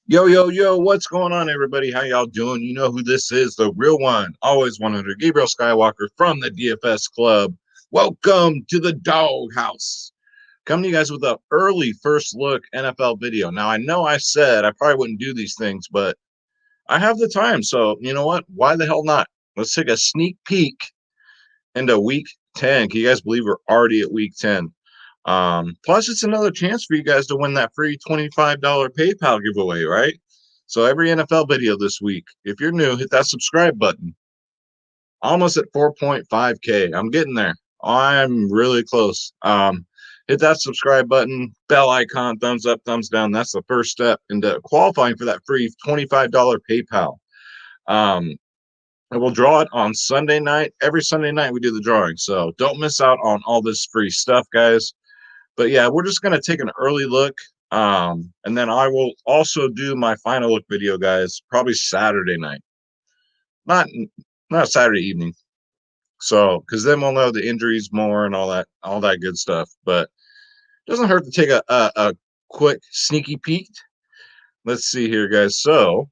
Yo, yo, yo, what's going on, everybody? How y'all doing? You know who this is, the real one, always 100, Gabriel Skywalker from the DFS Club. Welcome to the doghouse. Coming to you guys with an early first look NFL video. Now, I know I said I probably wouldn't do these things, but I have the time. So, you know what? Why the hell not? Let's take a sneak peek into week 10. Can you guys believe we're already at week 10? Plus, it's another chance for you guys to win that free $25 PayPal giveaway, right? So every NFL video this week, if you're new, hit that subscribe button. Almost at 4.5K. I'm getting there. I'm really close. Hit that subscribe button, bell icon, thumbs up, thumbs down. That's the first step into qualifying for that free $25 PayPal. Um, and we'll draw it on Sunday night. Every Sunday night we do the drawing. So don't miss out on all this free stuff, guys. But yeah, we're just gonna take an early look, and then I will also do my final look video, guys. Probably Saturday night, not not Saturday evening. So because then we'll know the injuries more and all that good stuff. But it doesn't hurt to take a quick sneaky peek. Let's see here, guys. So,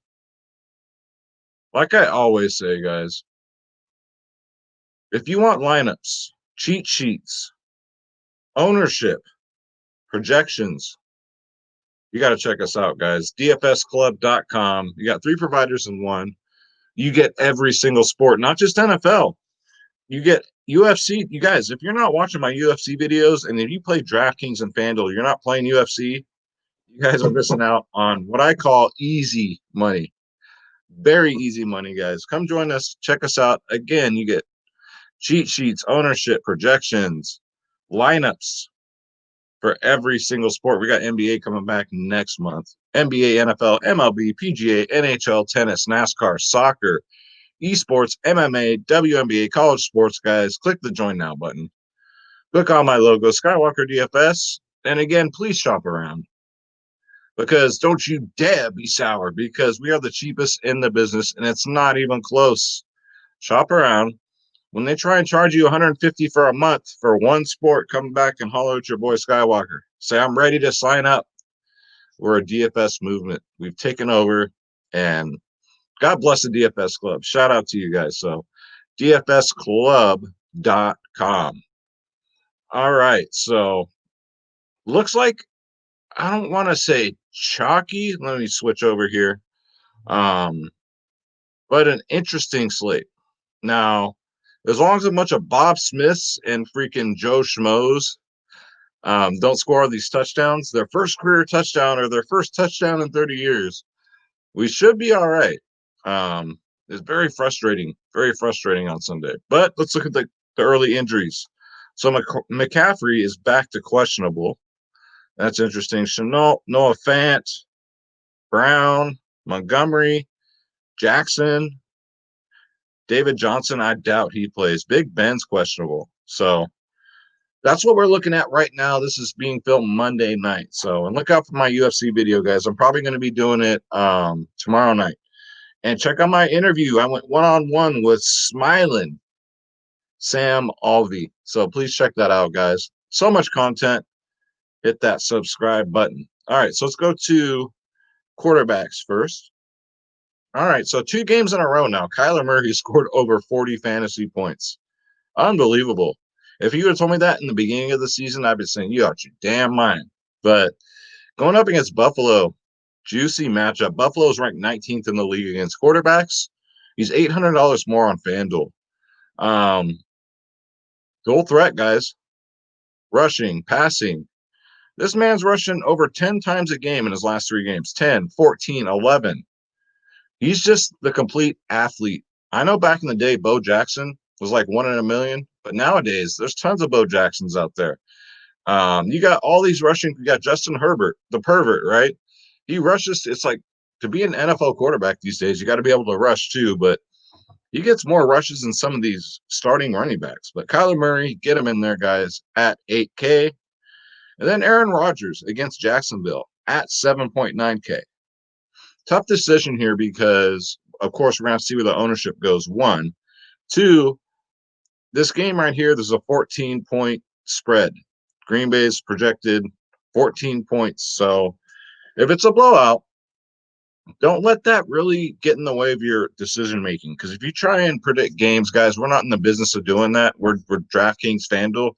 like I always say, guys, if you want lineups, cheat sheets, ownership, projections, you got to check us out, guys. DFSclub.com. You got three providers in one. You get every single sport, not just NFL. You get UFC. You guys, if you're not watching my UFC videos and if you play Draftkings and FanDuel, you're not playing UFC, you guys are missing out on what I call easy money. Very easy money, guys. Come join us. Check us out. Again, you get cheat sheets, ownership, projections, lineups for every single sport. We got NBA coming back next month. NBA, NFL, MLB, PGA, NHL, tennis, NASCAR, soccer, esports, MMA, WNBA, college sports, guys. Click the join now button. Click on my logo, Skywalker DFS. And again, please shop around because don't you dare be sour because we are the cheapest in the business and it's not even close. Shop around. When they try and charge you 150 for a month for one sport, come back and holler at your boy Skywalker. Say, I'm ready to sign up. We're a DFS movement. We've taken over and God bless the DFS Club. Shout out to you guys. So, dfsclub.com. All right. So, looks like I don't want to say chalky. Let me switch over here. Um, but an interesting slate. Now, as long as a bunch of Bob Smiths and freaking Joe Schmoes don't score these touchdowns, their first career touchdown or their first touchdown in 30 years, we should be all right. It's very frustrating on Sunday. But let's look at the early injuries. So McCaffrey is back to questionable. That's interesting. Chenault, Noah Fant, Brown, Montgomery, Jackson, David Johnson. I doubt he plays. Big Ben's questionable. So that's what we're looking at right now. This is being filmed Monday night. So, and look out for my UFC video, guys. I'm probably going to be doing it tomorrow night. And check out my interview. I went one-on-one with Smiling Sam Alvey. So please check that out, guys. So much content. Hit that subscribe button. All right, so let's go to quarterbacks first. All right, so 2 games in a row now. Kyler Murray scored over 40 fantasy points. Unbelievable. If you had told me that in the beginning of the season, I'd be saying, you out your damn mind. But going up against Buffalo, juicy matchup. Buffalo's ranked 19th in the league against quarterbacks. He's $800 more on FanDuel. Um, Dual threat, guys. Rushing, passing. This man's rushing over 10 times a game in his last 3 games. 10, 14, 11. He's just the complete athlete. I know back in the day, Bo Jackson was like 1 in a million, but nowadays there's tons of Bo Jacksons out there. You got all these rushing. You got Justin Herbert, the pervert, right? He rushes. It's like to be an NFL quarterback these days, you got to be able to rush too, but he gets more rushes than some of these starting running backs. But Kyler Murray, get him in there, guys, at 8K. And then Aaron Rodgers against Jacksonville at 7.9K. Tough decision here because, of course, we're going to see where the ownership goes. 1. 2, this game right here, there's a 14-point spread. Green Bay's projected 14 points. So if it's a blowout, Don't let that really get in the way of your decision making. Because if you try and predict games, guys, we're not in the business of doing that. We're DraftKings, FanDuel.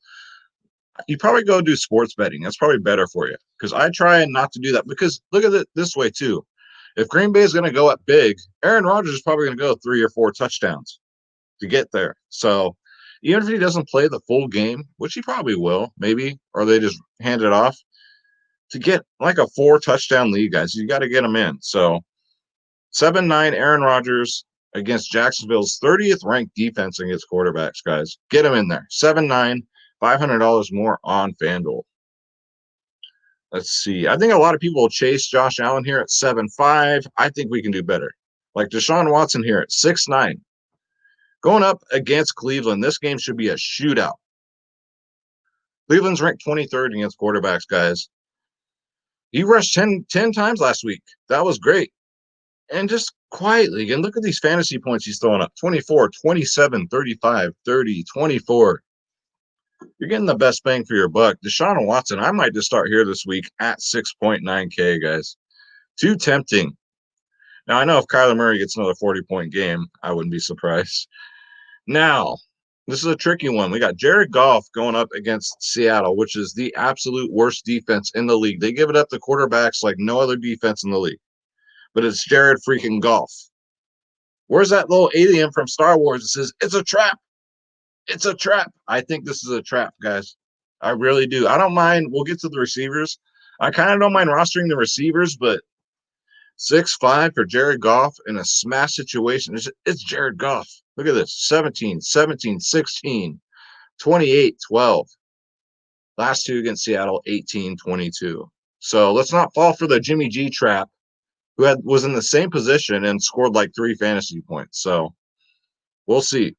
You probably go do sports betting. That's probably better for you. Because I try and not to do that. Because look at it this way too. If Green Bay is going to go up big, Aaron Rodgers is probably going to go 3 or 4 touchdowns to get there. So even if he doesn't play the full game, which he probably will, maybe, or they just hand it off, to get like a 4 touchdown lead, guys, you got to get him in. So 7-9 Aaron Rodgers against Jacksonville's 30th ranked defense against quarterbacks, guys. Get him in there. 7-9, $500 more on FanDuel. Let's see. I think a lot of people will chase Josh Allen here at 7-5. I think we can do better. Like Deshaun Watson here at 6-9. Going up against Cleveland, this game should be a shootout. Cleveland's ranked 23rd against quarterbacks, guys. He rushed 10 times last week. That was great. And just quietly, and look at these fantasy points he's throwing up. 24, 27, 35, 30, 24. You're getting the best bang for your buck. Deshaun Watson, I might just start here this week at 6.9K, guys. Too tempting. Now, I know if Kyler Murray gets another 40-point game, I wouldn't be surprised. Now, this is a tricky one. We got Jared Goff going up against Seattle, which is the absolute worst defense in the league. They give it up to quarterbacks like no other defense in the league. But it's Jared freaking Goff. Where's that little alien from Star Wars that says, it's a trap? It's a trap. I think this is a trap, guys. I really do. I don't mind. We'll get to the receivers. I kind of don't mind rostering the receivers, but 6-5 for Jared Goff in a smash situation. It's Jared Goff. Look at this. 17, 17, 16, 28, 12. Last two against Seattle, 18, 22. So let's not fall for the Jimmy G trap, who was in the same position and scored like 3 fantasy points. So we'll see.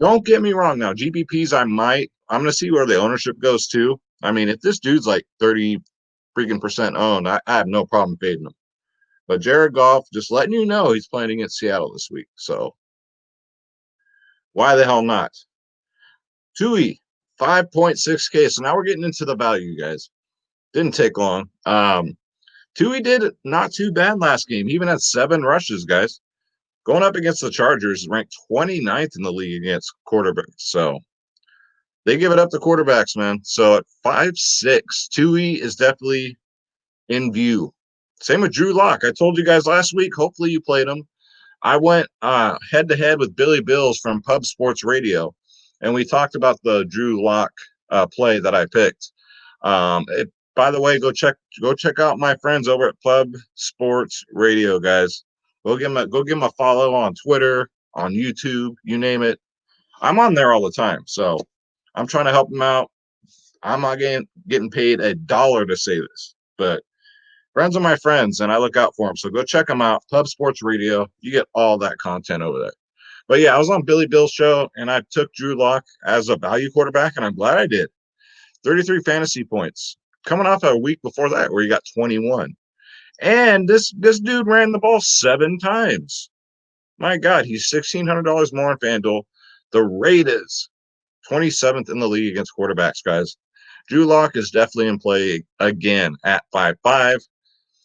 Don't get me wrong now. GPPs, I'm going to see where the ownership goes too. I mean, if this dude's like 30 freaking percent owned, I have no problem fading him. But Jared Goff, just letting you know he's playing against Seattle this week. So why the hell not? Tui, 5.6K. So now we're getting into the value, guys. Didn't take long. Tui did not too bad last game. He even had 7 rushes, guys. Going up against the Chargers, ranked 29th in the league against quarterbacks. So they give it up to quarterbacks, man. So at 5.6, Tui is definitely in view. Same with Drew Lock. I told you guys last week. Hopefully you played him. I went head-to-head with Billy Bills from Pub Sports Radio, and we talked about the Drew Lock play that I picked. By the way, go check out my friends over at Pub Sports Radio, guys. Go give them a follow on Twitter, on YouTube, you name it. I'm on there all the time, so I'm trying to help them out. I'm not getting paid $1 to say this, but friends are my friends, and I look out for them. So go check them out. Pub Sports Radio. You get all that content over there. But yeah, I was on Billy Bill's show, and I took Drew Lock as a value quarterback, and I'm glad I did. 33 fantasy points. Coming off a week before that where he got 21. And this dude ran the ball 7 times. My God, he's $1,600 more on FanDuel. The rate is 27th in the league against quarterbacks, guys. Drew Lock is definitely in play again at 5.5.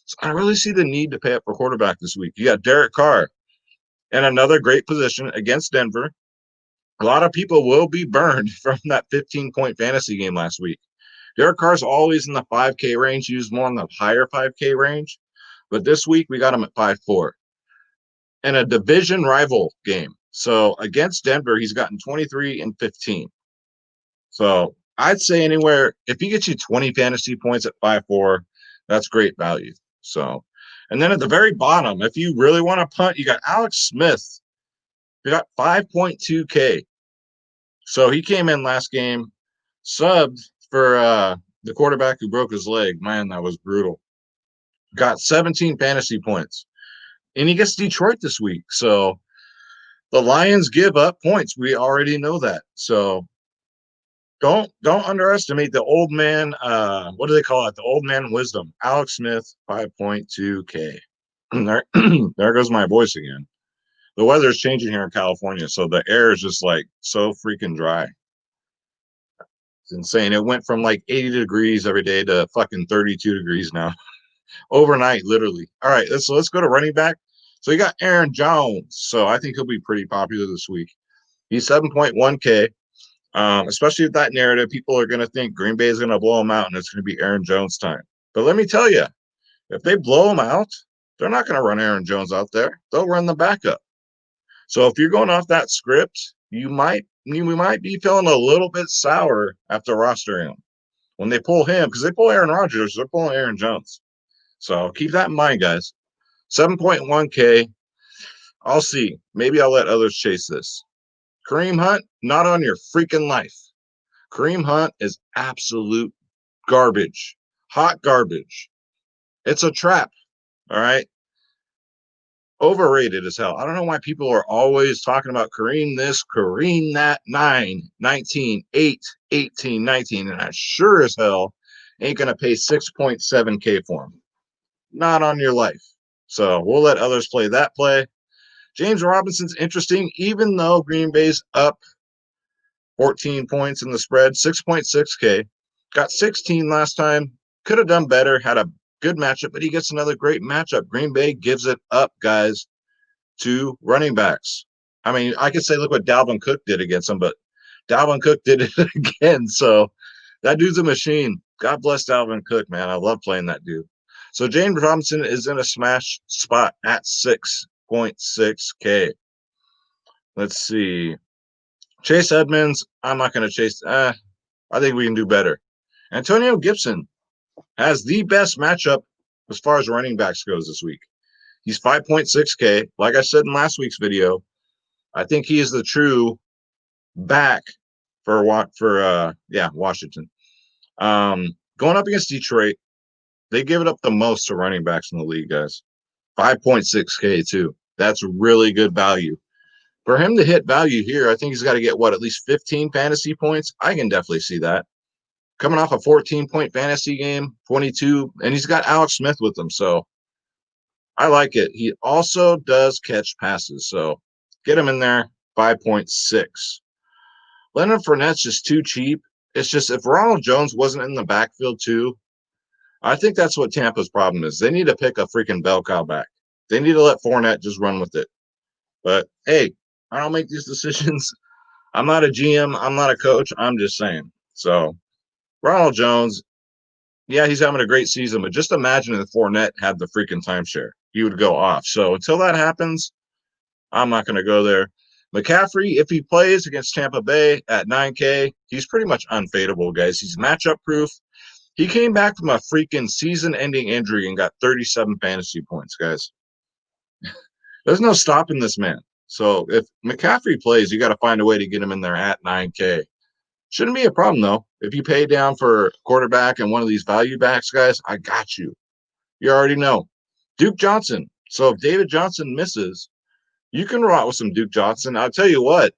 So I really see the need to pay up for quarterback this week. You got Derek Carr in another great position against Denver. A lot of people will be burned from that 15-point fantasy game last week. Derek Carr's always in the 5K range, used more in the higher 5K range. But this week, we got him at 5.4 in a division rival game. So against Denver, he's gotten 23 and 15. So I'd say anywhere, if he gets you 20 fantasy points at 5.4, that's great value. So, and then at the very bottom, if you really want to punt, you got Alex Smith. You got 5.2K. So he came in last game, subbed for the quarterback who broke his leg. Man, that was brutal. Got 17 fantasy points. And he gets Detroit this week. So the Lions give up points. We already know that. So don't underestimate the old man. What do they call it? The old man wisdom. Alex Smith, 5.2K. There goes my voice again. The weather is changing here in California, so the air is just like so freaking dry. It's insane. It went from like 80 degrees every day to fucking 32 degrees now. overnight, literally. All right, let's go to running back. So you got Aaron Jones. So I think he'll be pretty popular this week. He's 7.1K. Especially with that narrative, people are going to think Green Bay is going to blow him out and it's going to be Aaron Jones time. But let me tell you, if they blow him out, they're not going to run Aaron Jones out there. They'll run the backup. So if you're going off that script, we might be feeling a little bit sour after rostering him. When they pull him, because they pull Aaron Rodgers, they're pulling Aaron Jones. So keep that in mind, guys. 7.1K. I'll see. Maybe I'll let others chase this. Kareem Hunt, not on your freaking life. Kareem Hunt is absolute garbage. Hot garbage. It's a trap. All right. Overrated as hell. I don't know why people are always talking about Kareem this, Kareem that, 9, 19, 8, 18, 19, and I sure as hell ain't going to pay 6.7K for him. Not on your life. So we'll let others play that play. James Robinson's interesting, even though Green Bay's up 14 points in the spread, 6.6K. Got 16 last time. Could have done better, had a good matchup, but he gets another great matchup. Green Bay gives it up, guys, to running backs. I mean, I could say, look what Dalvin Cook did against him, but Dalvin Cook did it again. So that dude's a machine. God bless Dalvin Cook, man. I love playing that dude. So James Robinson is in a smash spot at 6.6K. Let's see. Chase Edmonds, I'm not going to chase. I think we can do better. Antonio Gibson has the best matchup as far as running backs goes this week. He's 5.6K. Like I said in last week's video, I think he is the true back for Washington. Going up against Detroit, they give it up the most to running backs in the league, guys. 5.6K too. That's really good value. For him to hit value here, I think he's got to get at least 15 fantasy points. I can definitely see that. Coming off a 14-point fantasy game, 22, and he's got Alex Smith with him, so I like it. He also does catch passes, so get him in there. 5.6. Leonard Fournette's just too cheap. It's just if Ronald Jones wasn't in the backfield too, I think that's what Tampa's problem is. They need to pick a freaking bell cow back. They need to let Fournette just run with it. But hey, I don't make these decisions. I'm not a GM. I'm not a coach. I'm just saying. So Ronald Jones, yeah, he's having a great season, but just imagine if Fournette had the freaking timeshare. He would go off. So until that happens, I'm not going to go there. McCaffrey, if he plays against Tampa Bay at 9K, he's pretty much unfadable, guys. He's matchup proof. He came back from a freaking season-ending injury and got 37 fantasy points, guys. There's no stopping this man. So if McCaffrey plays, you got to find a way to get him in there at 9K. Shouldn't be a problem, though. If you pay down for quarterback and one of these value backs, guys, I got you. You already know. Duke Johnson. So if David Johnson misses, you can rot with some Duke Johnson. I'll tell you what,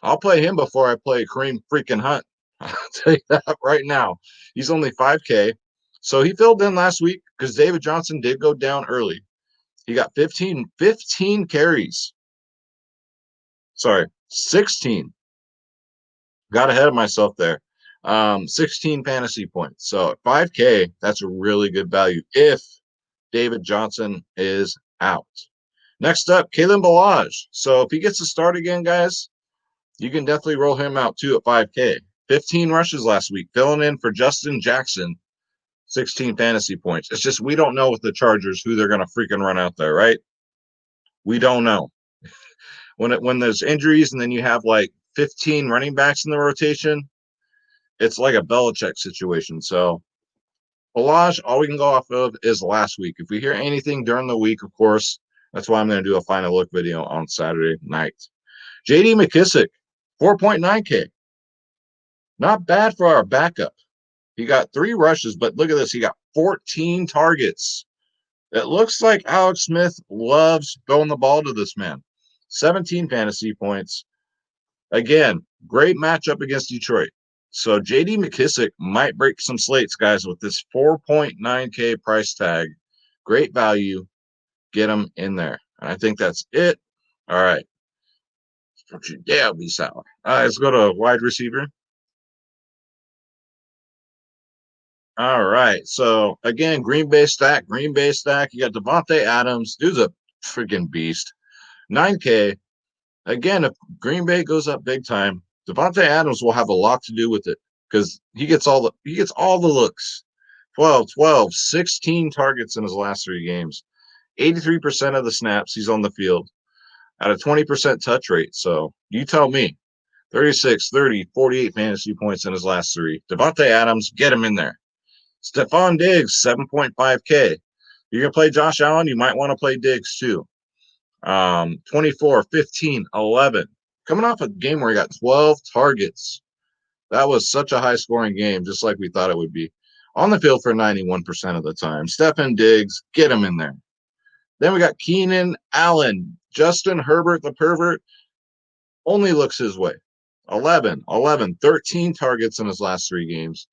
I'll play him before I play Kareem freaking Hunt. I'll tell you that right now. He's only 5K. So he filled in last week because David Johnson did go down early. He got 15 carries. Sorry, 16. Got ahead of myself there. 16 fantasy points. So at 5K, that's a really good value if David Johnson is out. Next up, Kalen Balaj. So if he gets to start again, guys, you can definitely roll him out too at 5K. 15 rushes last week, filling in for Justin Jackson, 16 fantasy points. It's just we don't know with the Chargers who they're going to freaking run out there, right? We don't know. When there's injuries and then you have like 15 running backs in the rotation, it's like a Belichick situation. So Balaj, all we can go off of is last week. If we hear anything during the week, of course, that's why I'm going to do a final look video on Saturday night. JD McKissick, 4.9K. Not bad for our backup. He got 3 rushes, but look at this. He got 14 targets. It looks like Alex Smith loves throwing the ball to this man. 17 fantasy points. Again, great matchup against Detroit. So JD McKissick might break some slates, guys, with this 4.9K price tag. Great value. Get him in there. And I think that's it. All right. Yeah, be sour. All right, let's go to wide receiver. All right. So again, Green Bay stack, Green Bay stack. You got Devontae Adams. Dude's a freaking beast. 9K. Again, if Green Bay goes up big time, Devontae Adams will have a lot to do with it because he gets all the looks. 12, 12, 16 targets in his last 3 games. 83% of the snaps he's on the field at a 20% touch rate. So you tell me. 36, 30, 48 fantasy points in his last 3. Devontae Adams, get him in there. Stephon Diggs, 7.5K. You're going to play Josh Allen, you might want to play Diggs too. 24, 15, 11. Coming off a game where he got 12 targets. That was such a high scoring game, just like we thought it would be. On the field for 91% of the time. Stephon Diggs, get him in there. Then we got Keenan Allen. Justin Herbert, the pervert, only looks his way. 11, 11, 13 targets in his last 3 games.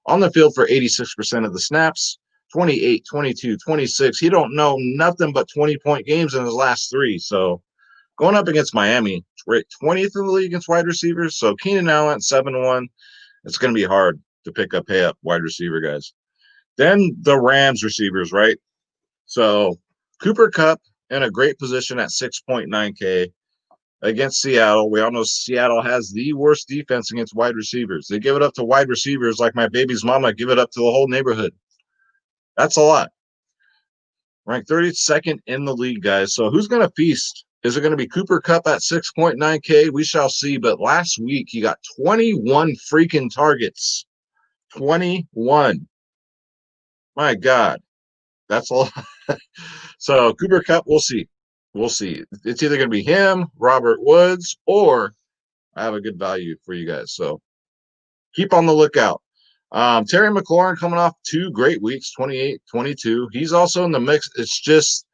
On the field for 86% of the snaps. 28, 22, 26. He don't know nothing but 20-point games in his last 3. So going up against Miami, 20th in the league against wide receivers. So Keenan Allen, 7-1. It's going to be hard to pick up wide receiver guys. Then the Rams receivers, right? So Cooper Kupp in a great position at 6.9K against Seattle. We all know Seattle has the worst defense against wide receivers. They give it up to wide receivers like my baby's mama give it up to the whole neighborhood. That's a lot. Ranked 32nd in the league, guys. So who's going to feast? Is it going to be Cooper Kupp at 6.9K? We shall see. But last week, he got 21 freaking targets. 21. My God. That's a lot. So Cooper Kupp, we'll see. We'll see. It's either going to be him, Robert Woods, or I have a good value for you guys. So keep on the lookout. Terry McLaurin coming off 2 great weeks, 28, 22. He's also in the mix. It's just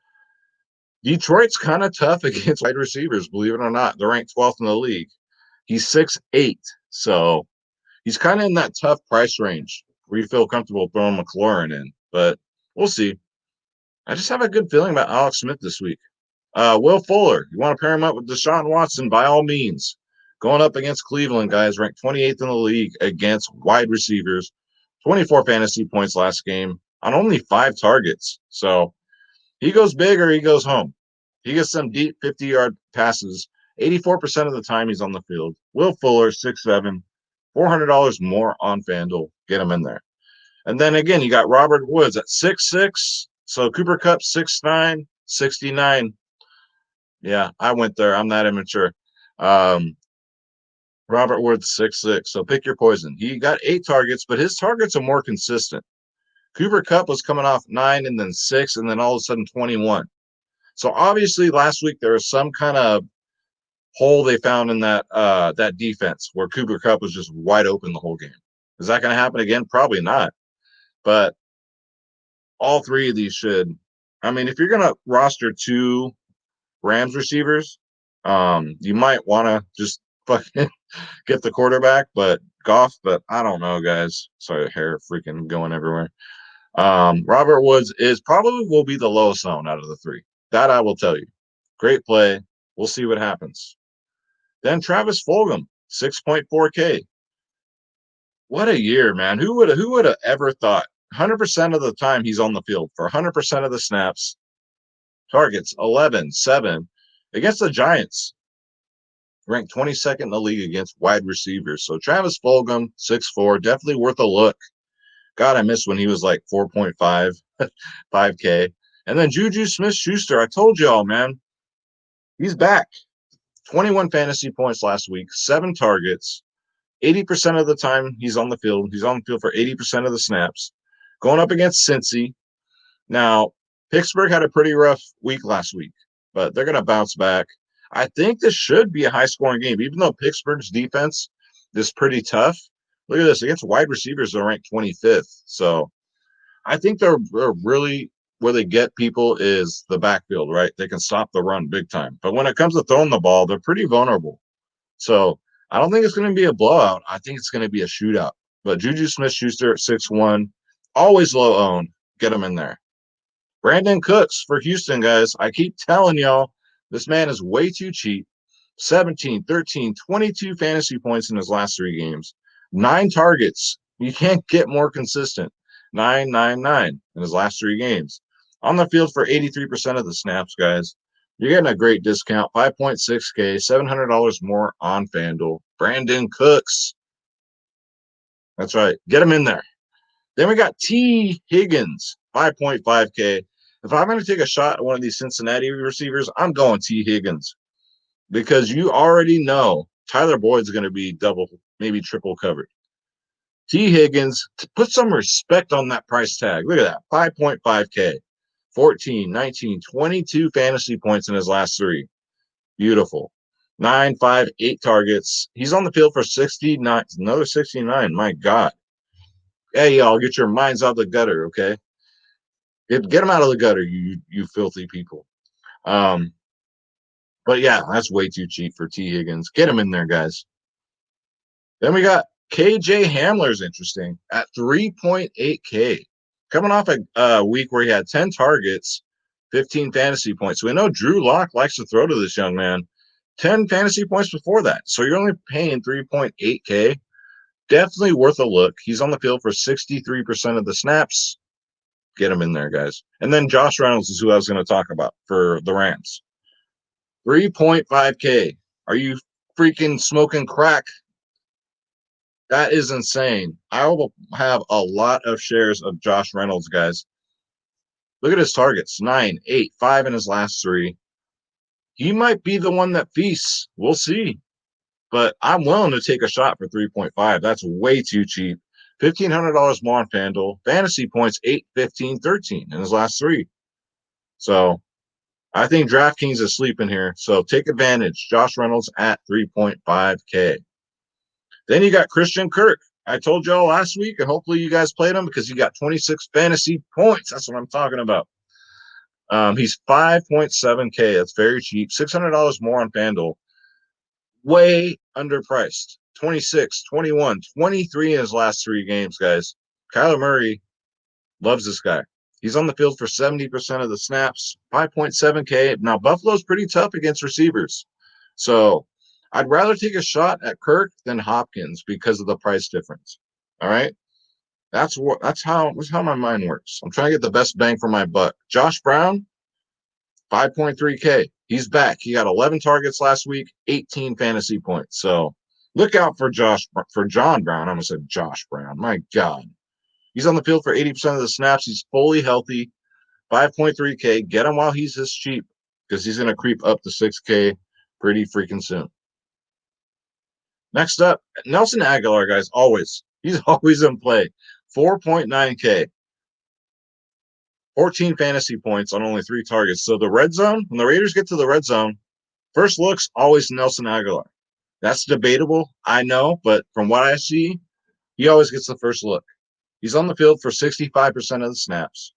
Detroit's kind of tough against wide receivers, believe it or not. They're ranked 12th in the league. He's 6'8", so he's kind of in that tough price range where you feel comfortable throwing McLaurin in. But we'll see. I just have a good feeling about Alex Smith this week. Will Fuller, you want to pair him up with Deshaun Watson, by all means. Going up against Cleveland, guys, ranked 28th in the league against wide receivers. 24 fantasy points last game on only 5 targets. So he goes big or he goes home. He gets some deep 50-yard passes. 84% of the time he's on the field. Will Fuller, 6'7", $400 more on FanDuel. Get him in there. And then again, you got Robert Woods at 6'6". So Cooper Kupp, 6'9", 69. Yeah, I went there. I'm that immature. Robert Woods, 6'6". So pick your poison. He got 8 targets, but his targets are more consistent. Cooper Kupp was coming off 9 and then 6 and then all of a sudden 21. So obviously last week there was some kind of hole they found in that defense where Cooper Kupp was just wide open the whole game. Is that going to happen again? Probably not. But all 3 of these should. I mean, if you're going to roster 2 Rams receivers, you might want to just fucking get the quarterback, but Goff. But I don't know, guys. Sorry, hair freaking going everywhere. Robert Woods probably will be the lowest owned out of the 3. That I will tell you. Great play. We'll see what happens. Then Travis Fulgham, 6.4K. What a year, man. Who would have ever thought? 100% of the time he's on the field for 100% of the snaps. Targets, 11, 7. Against the Giants. Ranked 22nd in the league against wide receivers. So Travis Fulgham, 6'4", definitely worth a look. God, I missed when he was like 4.5, 5K. And then Juju Smith-Schuster, I told y'all, man, he's back. 21 fantasy points last week, 7 targets. 80% of the time he's on the field. He's on the field for 80% of the snaps. Going up against Cincy. Now, Pittsburgh had a pretty rough week last week, but they're going to bounce back. I think this should be a high-scoring game, even though Pittsburgh's defense is pretty tough. Look at this. Against wide receivers, they're ranked 25th. So I think they're really where they get people is the backfield, right? They can stop the run big time. But when it comes to throwing the ball, they're pretty vulnerable. So I don't think it's going to be a blowout. I think it's going to be a shootout. But Juju Smith-Schuster at 6'1", always low owned. Get him in there. Brandon Cooks for Houston, guys. I keep telling y'all, this man is way too cheap. 17, 13, 22 fantasy points in his last 3 games. 9 targets. You can't get more consistent. 999 in his last 3 games. On the field for 83% of the snaps, guys. You're getting a great discount, 5.6K, $700 more on FanDuel. Brandon Cooks. That's right. Get him in there. Then we got T. Higgins, 5.5K. If I'm going to take a shot at one of these Cincinnati receivers, I'm going T. Higgins because you already know Tyler Boyd's going to be double, maybe triple covered. T. Higgins, put some respect on that price tag. Look at that, 5.5K, 14, 19, 22 fantasy points in his last 3. Beautiful. 9, 5, 8 targets. He's on the field for 69, another 69. My God. Hey, y'all, get your minds out of the gutter, okay? Get them out of the gutter, you filthy people. But yeah, that's way too cheap for T. Higgins. Get him in there, guys. Then we got KJ Hamler's interesting at 3.8K. Coming off a week where he had 10 targets, 15 fantasy points. So we know Drew Lock likes to throw to this young man. 10 fantasy points before that. So you're only paying 3.8K. Definitely worth a look. He's on the field for 63% of the snaps. Get him in there, guys. And then Josh Reynolds is who I was going to talk about for the Rams. 3.5K. Are you freaking smoking crack? That is insane. I will have a lot of shares of Josh Reynolds, guys. Look at his targets. 9, 8, 5 in his last 3. He might be the one that feasts. We'll see. But I'm willing to take a shot for 3.5. That's way too cheap. $1,500 more on FanDuel. Fantasy points 8, 15, 13 in his last 3. So I think Draftkings is sleeping here. So take advantage. Josh Reynolds at 3.5K. Then you got Christian Kirk. I told y'all last week, and hopefully you guys played him because he got 26 fantasy points. That's what I'm talking about. He's 5.7K. That's very cheap. $600 more on FanDuel. Way underpriced. 26, 21, 23 in his last 3 games, guys. Kyler Murray loves this guy. He's on the field for 70% of the snaps, 5.7K. Now, Buffalo's pretty tough against receivers. So I'd rather take a shot at Kirk than Hopkins because of the price difference. All right. That's how my mind works. I'm trying to get the best bang for my buck. Josh Brown, 5.3K. He's back. He got 11 targets last week, 18 fantasy points. So look out for John Brown. I almost said Josh Brown. My God. He's on the field for 80% of the snaps. He's fully healthy. 5.3K. Get him while he's this cheap because he's going to creep up to 6K pretty freaking soon. Next up, Nelson Aguilar, guys. He's always in play. 4.9K. 14 fantasy points on only 3 targets. So the red zone, when the Raiders get to the red zone, first looks always Nelson Aguilar. That's debatable, I know, but from what I see, he always gets the first look. He's on the field for 65% of the snaps.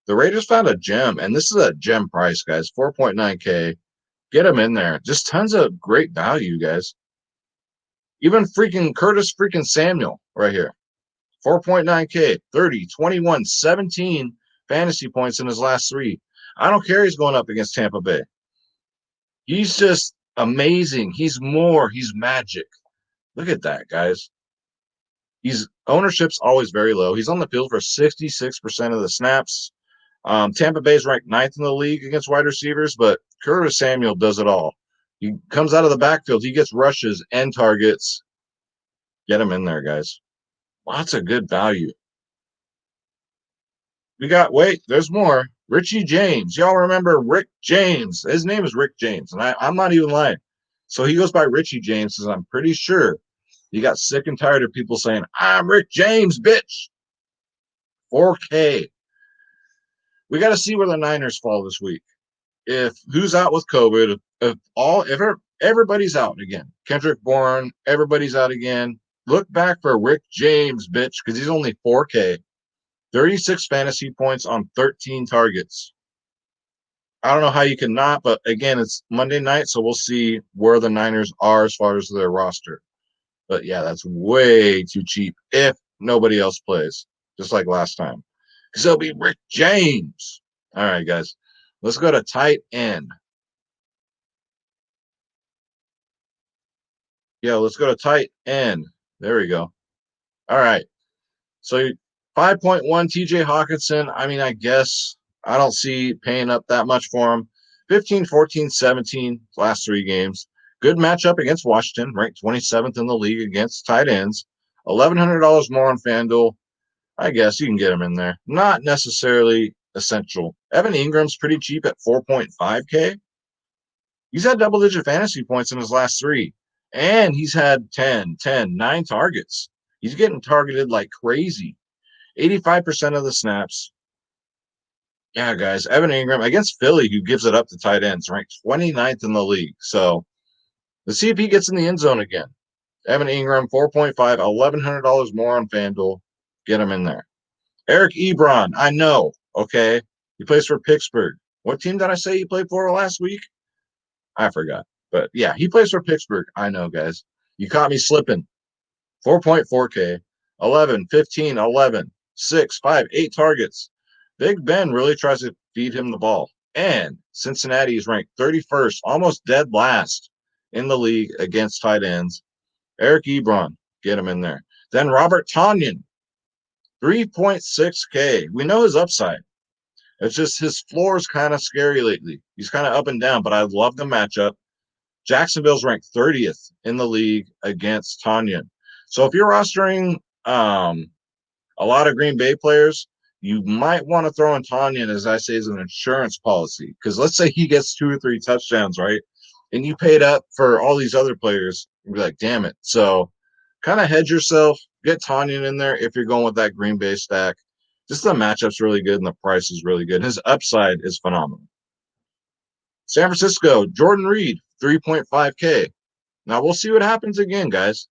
The Raiders found a gem, and this is a gem price, guys. 4.9K. Get him in there. Just tons of great value, guys. Even freaking Curtis freaking Samuel right here. 4.9K, 30, 21, 17 fantasy points in his last 3. I don't care he's going up against Tampa Bay. He's just amazing. He's magic. Look at that, guys. Ownership's always very low. He's on the field for 66% of the snaps. Tampa Bay's ranked 9th in the league against wide receivers, but Curtis Samuel does it all. He comes out of the backfield. He gets rushes and targets. Get him in there, guys. Lots of good value. There's more. Richie James. Y'all remember Rick James. His name is Rick James, and I'm not even lying. So he goes by Richie James because I'm pretty sure he got sick and tired of people saying, I'm Rick James, bitch. 4K. We got to see where the Niners fall this week. If who's out with COVID, if everybody's out again. Kendrick Bourne, everybody's out again. Look back for Rick James, bitch, because he's only 4K. 36 fantasy points on 13 targets. I don't know how you can not, but again, it's Monday night, so we'll see where the Niners are as far as their roster. But yeah, that's way too cheap if nobody else plays, just like last time. Because it'll be Rick James. All right, guys. Let's go to tight end. Yeah, let's go to tight end. There we go. All right. So 5.1 TJ Hawkinson. I mean, I guess I don't see paying up that much for him. 15, 14, 17 last 3 games. Good matchup against Washington, ranked 27th in the league against tight ends. $1,100 more on FanDuel. I guess you can get him in there. Not necessarily essential. Evan Ingram's pretty cheap at 4.5K. He's had double-digit fantasy points in his last 3. And he's had 9 targets. He's getting targeted like crazy. 85% of the snaps. Yeah, guys, Evan Ingram against Philly, who gives it up to tight ends, ranked 29th in the league. So let's see if he gets in the end zone again. Evan Ingram, 4.5, $1,100 more on FanDuel. Get him in there. Eric Ebron, I know, okay? He plays for Pittsburgh. What team did I say he played for last week? I forgot. But yeah, he plays for Pittsburgh. I know, guys. You caught me slipping. 4.4K, 11, 15, 11, 6, 5, 8 targets. Big Ben really tries to feed him the ball. And Cincinnati is ranked 31st, almost dead last in the league against tight ends. Eric Ebron, get him in there. Then Robert Tonyan, 3.6K. We know his upside. It's just his floor is kind of scary lately. He's kind of up and down, but I love the matchup. Jacksonville's ranked 30th in the league against Tonyan. So if you're rostering a lot of Green Bay players, you might want to throw in Tonyan, as I say, as an insurance policy. Because let's say he gets 2 or 3 touchdowns, right? And you paid up for all these other players. You'd be like, damn it. So kind of hedge yourself. Get Tonyan in there if you're going with that Green Bay stack. Just the matchup's really good and the price is really good. His upside is phenomenal. San Francisco, Jordan Reed, 3.5K. Now we'll see what happens again, guys.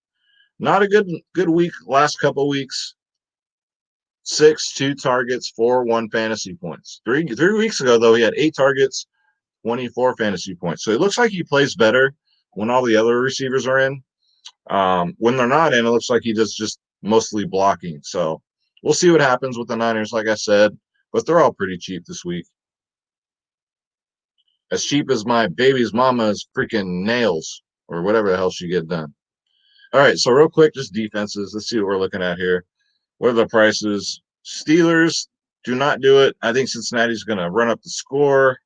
Not a good week last couple weeks. 6, 2 targets, 4, 1 fantasy points. 3 weeks ago, though, he had 8 targets, 24 fantasy points. So it looks like he plays better when all the other receivers are in. When they're not in, it looks like he does just mostly blocking. So we'll see what happens with the Niners, like I said. But they're all pretty cheap this week. As cheap as my baby's mama's freaking nails or whatever the hell she get done. All right, so real quick, just defenses. Let's see what we're looking at here. What are the prices? Steelers, do not do it. I think Cincinnati's going to run up the score.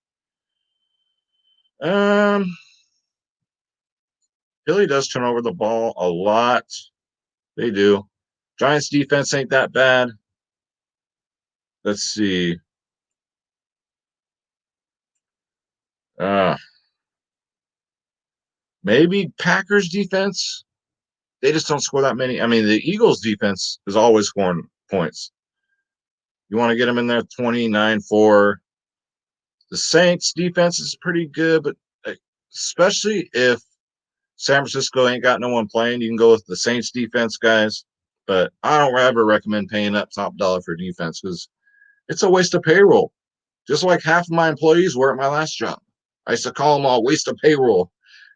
Philly does turn over the ball a lot. They do. Giants defense ain't that bad. Let's see. Maybe Packers defense. They just don't score that many. I mean, the Eagles defense is always scoring points. You want to get them in there 29-4. The Saints defense is pretty good, but especially if San Francisco ain't got no one playing, you can go with the Saints defense guys. But I don't ever recommend paying up top dollar for defense because it's a waste of payroll. Just like half of my employees were at my last job. I used to call them all waste of payroll.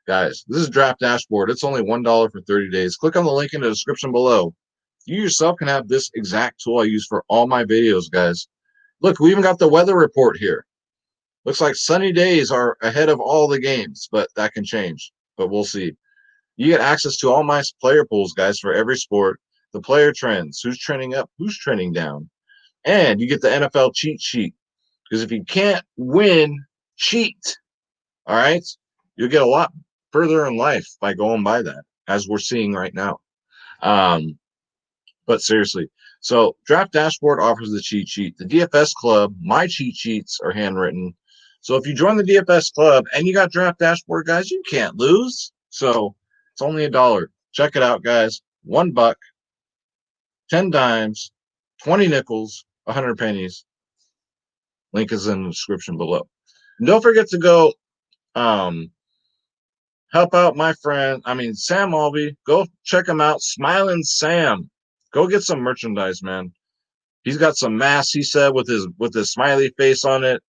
Guys, this is Draft Dashboard. It's only $1 for 30 days. Click on the link in the description below. You yourself can have this exact tool I use for all my videos, guys. Look, we even got the weather report here. Looks like sunny days are ahead of all the games, but that can change. But we'll see. You get access to all my player pools, guys, for every sport, the player trends, who's trending up, who's trending down, and you get the NFL cheat sheet. Because if you can't win, cheat. All right? You'll get a lot further in life by going by that, as we're seeing right now. But seriously, so Draft Dashboard offers the cheat sheet. The DFS Club, my cheat sheets are handwritten. So if you join the DFS Club and you got Draft Dashboard, guys, you can't lose. So it's only $1. Check it out, guys. $1, 10 dimes, 20 nickels, 100 pennies. Link is in the description below. And don't forget to go help out my friend. Sam Alvey. Go check him out. Smiling Sam. Go get some merchandise, man. He's got some masks, he said, with his smiley face on it.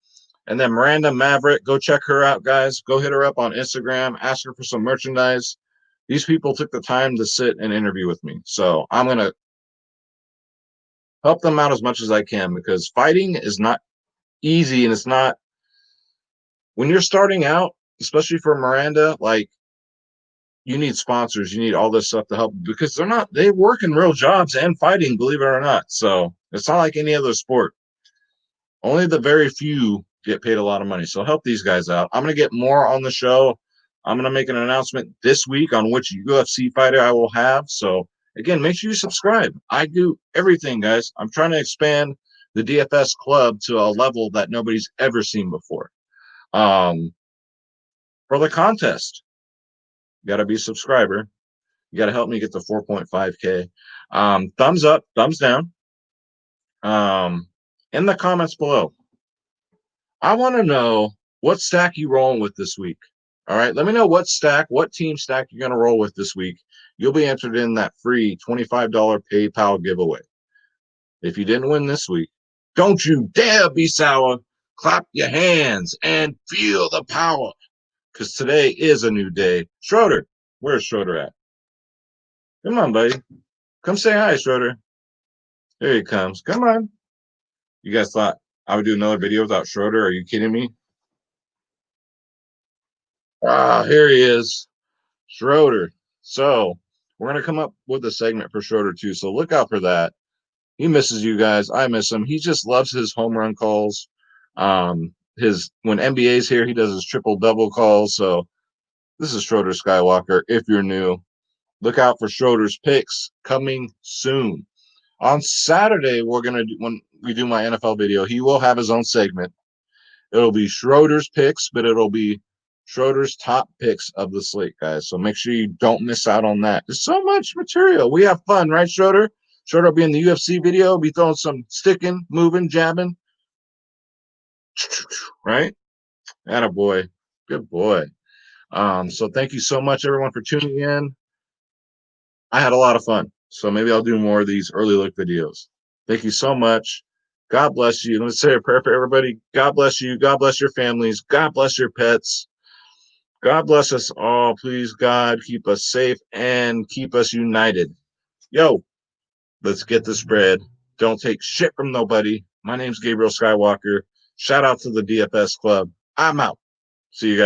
And then Miranda Maverick, go check her out, guys. Go hit her up on Instagram. Ask her for some merchandise. These people took the time to sit and interview with me. So I'm going to help them out as much as I can because fighting is not easy. And it's not, when you're starting out, especially for Miranda, like, you need sponsors, you need all this stuff to help, because they work in real jobs and fighting, believe it or not. So it's not like any other sport. Only the very few get paid a lot of money. So help these guys out. I'm going to get more on the show. I'm going to make an announcement this week on which UFC fighter I will have. So again, make sure you subscribe. I do everything, guys. I'm trying to expand the DFS club to a level that nobody's ever seen before. For the contest, you got to be a subscriber. You got to help me get to 4.5K. Thumbs up, thumbs down. In the comments below, I want to know what stack you rolling with this week. All right, let me know what team stack you're going to roll with this week. You'll be entered in that free $25 PayPal giveaway. If you didn't win this week, don't you dare be sour. Clap your hands and feel the power, because today is a new day. Schroeder, where's Schroeder at? Come on, buddy. Come say hi, Schroeder. There he comes. Come on. You guys thought I would do another video without Schroeder? Are you kidding me? Ah, here he is. Schroeder. So we're going to come up with a segment for Schroeder too. So look out for that. He misses you guys. I miss him. He just loves his home run calls. When NBA's here, he does his triple double calls. So this is Schroeder Skywalker. If you're new, look out for Schroeder's picks coming soon. On Saturday, when we do my NFL video, he will have his own segment. It'll be Schroeder's picks, but it'll be Schroeder's top picks of the slate, guys. So make sure you don't miss out on that. There's so much material. We have fun, right, Schroeder? Schroeder will be in the UFC video, be throwing some sticking, moving, jabbing. Right? Attaboy. Good boy. So thank you so much, everyone, for tuning in. I had a lot of fun. So maybe I'll do more of these early look videos. Thank you so much. God bless you. Let's say a prayer for everybody. God bless you. God bless your families. God bless your pets. God bless us all. Please, God, keep us safe and keep us united. Yo, let's get this bread. Don't take shit from nobody. My name's Gabriel Skywalker. Shout out to the DFS Club. I'm out. See you guys.